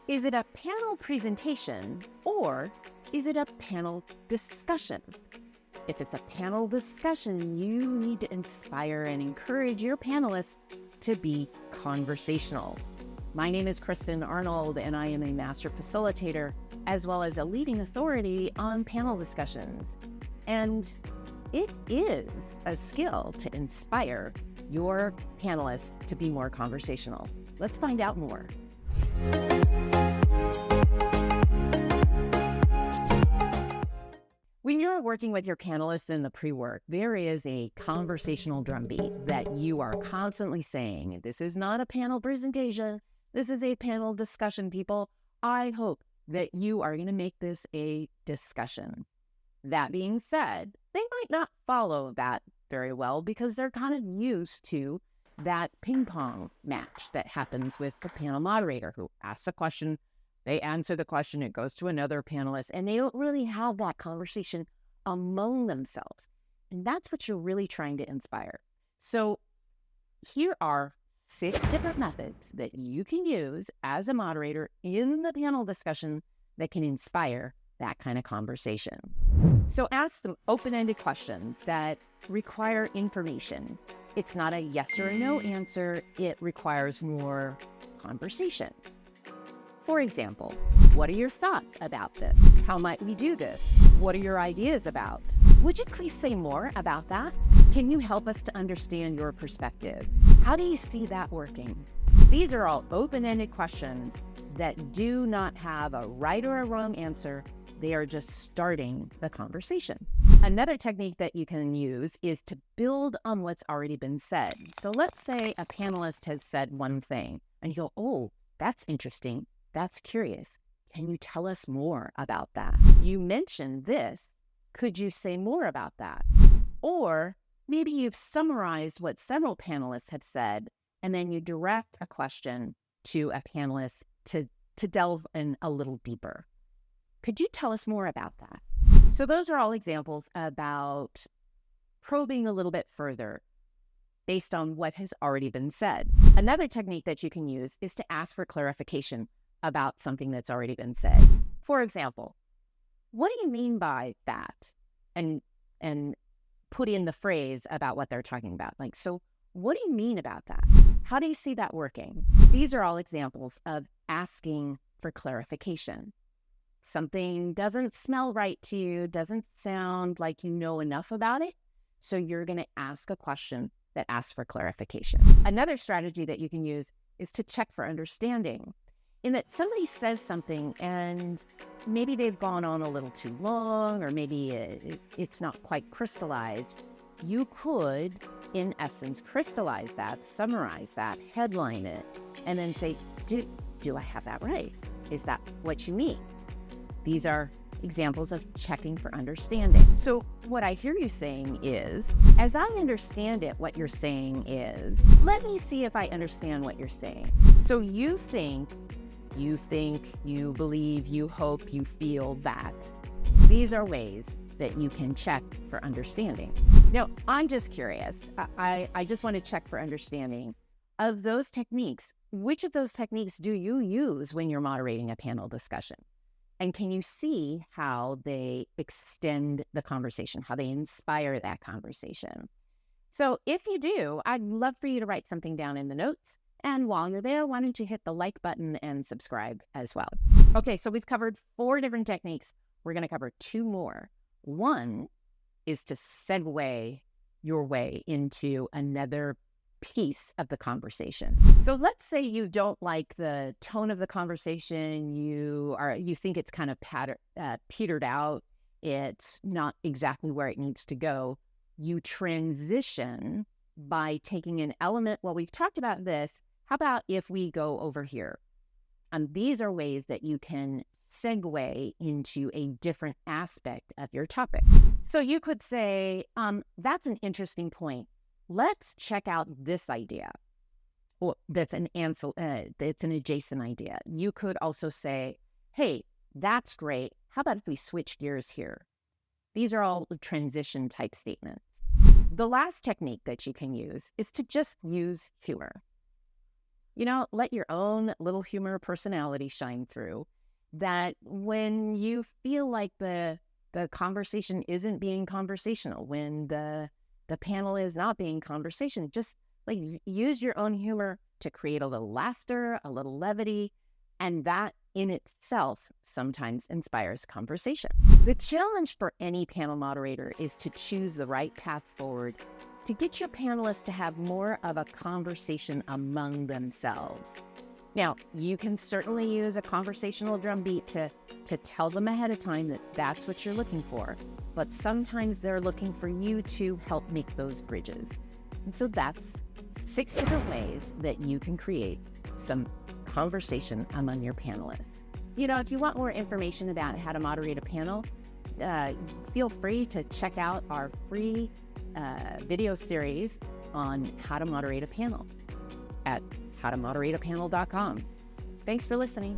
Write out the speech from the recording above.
Is it a panel presentation or is it a panel discussion? If it's a panel discussion, you need to inspire and encourage your panelists to be conversational. My name is Kristin Arnold, and I am a master facilitator, as well as a leading authority on panel discussions. And it is a skill to inspire your panelists to be more conversational. Let's find out more. When you're working with your panelists in the pre-work, there is a conversational drumbeat that you are constantly saying, this is not a panel presentation, this is a panel discussion, people. I hope that you are going to make this a discussion. That being said, they might not follow that very well because they're kind of used to that ping pong match that happens with the panel moderator who asks a question, they answer the question, it goes to another panelist, and they don't really have that conversation among themselves. And that's what you're really trying to inspire. So here are 6 different methods that you can use as a moderator in the panel discussion that can inspire that kind of conversation. So ask some open-ended questions that require information. It's not a yes or a no answer. It requires more conversation. For example, what are your thoughts about this? How might we do this? What are your ideas about? Would you please say more about that? Can you help us to understand your perspective? How do you see that working? These are all open-ended questions that do not have a right or a wrong answer. They are just starting the conversation. Another technique that you can use is to build on what's already been said. So let's say a panelist has said one thing and you go, oh, that's interesting. That's curious. Can you tell us more about that? You mentioned this. Could you say more about that? Or maybe you've summarized what several panelists have said, and then you direct a question to a panelist to delve in a little deeper. Could you tell us more about that? So those are all examples about probing a little bit further based on what has already been said. Another technique that you can use is to ask for clarification about something that's already been said. For example, what do you mean by that? And put in the phrase about what they're talking about. Like, so what do you mean about that? How do you see that working? These are all examples of asking for clarification. Something doesn't smell right to you, doesn't sound like you know enough about it, so you're going to ask a question that asks for clarification. Another strategy that you can use is to check for understanding. In that somebody says something and maybe they've gone on a little too long, or maybe it's not quite crystallized. You could, in essence, crystallize that, summarize that, headline it, and then say, do I have that right? Is that what you mean? These are examples of checking for understanding. So what I hear you saying is, as I understand it, what you're saying is, let me see if I understand what you're saying. So you think, you believe, you hope, you feel that. These are ways that you can check for understanding. Now, I'm just curious. I just want to check for understanding. Of those techniques, which of those techniques do you use when you're moderating a panel discussion? And can you see how they extend the conversation, how they inspire that conversation? So if you do, I'd love for you to write something down in the notes. And while you're there, why don't you hit the like button and subscribe as well? Okay, so we've covered 4 different techniques. We're going to cover 2 more. One is to segue your way into another piece of the conversation. So let's say you don't like the tone of the conversation. You think it's kind of petered out. It's not exactly where it needs to go. You transition by taking an element. Well, we've talked about this. How about if we go over here? These are ways that you can segue into a different aspect of your topic. So you could say, that's an interesting point. Let's check out this idea. Well, that's an adjacent idea. You could also say, hey, that's great. How about if we switch gears here? These are all transition type statements. The last technique that you can use is to just use humor. Let your own little humor personality shine through. That when you feel like the conversation isn't being conversational, when the panel is not being conversation, just like use your own humor to create a little laughter, a little levity, and that in itself sometimes inspires conversation. The challenge for any panel moderator is to choose the right path forward to get your panelists to have more of a conversation among themselves. Now, you can certainly use a conversational drumbeat to tell them ahead of time that that's what you're looking for, but sometimes they're looking for you to help make those bridges. And so that's 6 different ways that you can create some conversation among your panelists. If you want more information about how to moderate a panel, feel free to check out our free video series on how to moderate a panel at howtomoderateapanel.com. Thanks for listening.